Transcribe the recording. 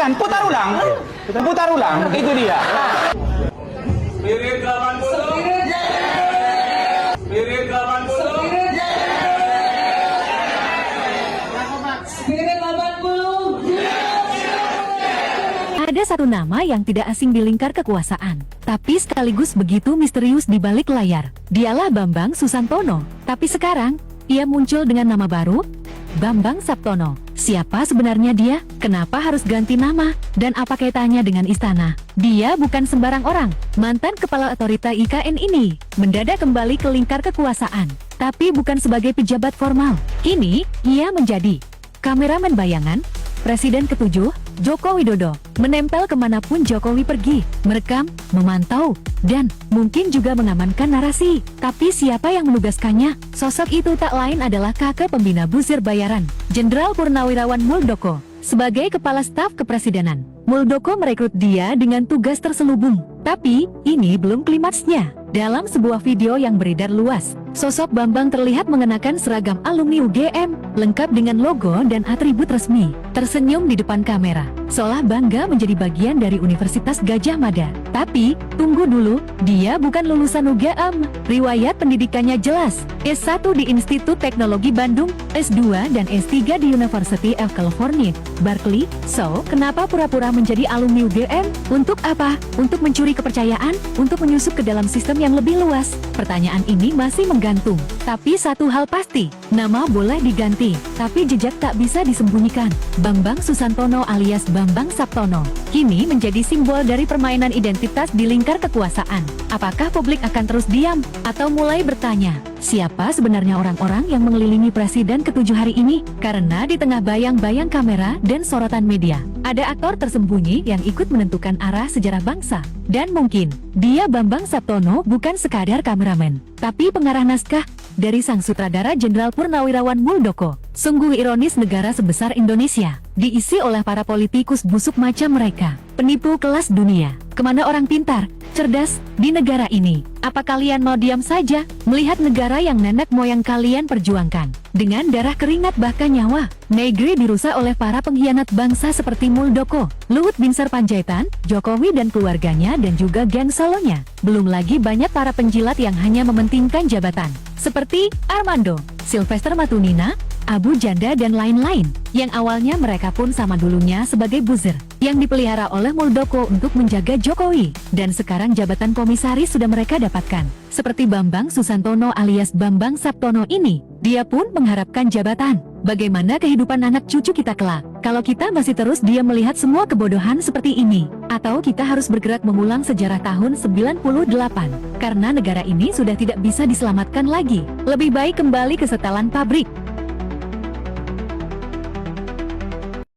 Silahkan putar ulang. Putar ulang, itu dia. Spirit 80. Spirit 80. Spirit 80. Ada satu nama yang tidak asing di lingkar kekuasaan, tapi sekaligus begitu misterius di balik layar. Dialah Bambang Susantono. Tapi sekarang, ia muncul dengan nama baru, Bambang Saptono. Siapa sebenarnya dia? Kenapa harus ganti nama? Dan apa kaitannya dengan istana? Dia bukan sembarang orang. Mantan kepala otorita IKN ini mendadak kembali ke lingkar kekuasaan, tapi bukan sebagai pejabat formal. Kini, ia menjadi kameramen bayangan Presiden ke-7, Joko Widodo, menempel kemanapun Jokowi pergi, merekam, memantau, dan mungkin juga mengamankan narasi. Tapi siapa yang menugaskannya? Sosok itu tak lain adalah kakak pembina buzzer bayaran, Jenderal Purnawirawan Muldoko. Sebagai Kepala Staf Kepresidenan, Muldoko merekrut dia dengan tugas terselubung. Tapi, ini belum klimaksnya. Dalam sebuah video yang beredar luas, sosok Bambang terlihat mengenakan seragam alumni UGM, lengkap dengan logo dan atribut resmi. Tersenyum di depan kamera, seolah bangga menjadi bagian dari Universitas Gadjah Mada. Tapi, tunggu dulu, dia bukan lulusan UGM. Riwayat pendidikannya jelas, S1 di Institut Teknologi Bandung, S2 dan S3 di University of California, Berkeley. So, kenapa pura-pura menjadi alumni UGM? Untuk apa? Untuk mencuri kepercayaan? Untuk menyusup ke dalam sistem yang lebih luas? Pertanyaan ini masih menggantung. Tapi satu hal pasti, nama boleh diganti, tapi jejak tak bisa disembunyikan. Bambang Susantono alias Bambang Saptono kini menjadi simbol dari permainan identitas di lingkar kekuasaan. Apakah publik akan terus diam atau mulai bertanya, siapa sebenarnya orang-orang yang mengelilingi Presiden ke-7 hari ini? Karena di tengah bayang-bayang kamera dan sorotan media, ada aktor tersembunyi yang ikut menentukan arah sejarah bangsa. Dan mungkin, dia Bambang Saptono bukan sekadar kameramen, tapi pengarah naskah dari sang sutradara Jenderal Purnawirawan Muldoko. Sungguh ironis negara sebesar Indonesia diisi oleh para politikus busuk macam mereka, penipu kelas dunia. Kemana orang pintar, cerdas, di negara ini? Apa kalian mau diam saja, melihat negara yang nenek moyang kalian perjuangkan, dengan darah keringat bahkan nyawa, negeri dirusak oleh para pengkhianat bangsa seperti Muldoko, Luhut Binsar Panjaitan, Jokowi dan keluarganya dan juga geng solonya. Belum lagi banyak para penjilat yang hanya mementingkan jabatan, seperti Armando, Sylvester Matunina, Abu Janda dan lain-lain, yang awalnya mereka pun sama dulunya sebagai buzzer, yang dipelihara oleh Muldoko untuk menjaga Jokowi, dan sekarang jabatan komisaris sudah mereka dapatkan. Seperti Bambang Susantono alias Bambang Saptono ini, dia pun mengharapkan jabatan. Bagaimana kehidupan anak cucu kita kelak, kalau kita masih terus dia melihat semua kebodohan seperti ini? Atau kita harus bergerak mengulang sejarah tahun 98, karena negara ini sudah tidak bisa diselamatkan lagi. Lebih baik kembali ke setelan pabrik.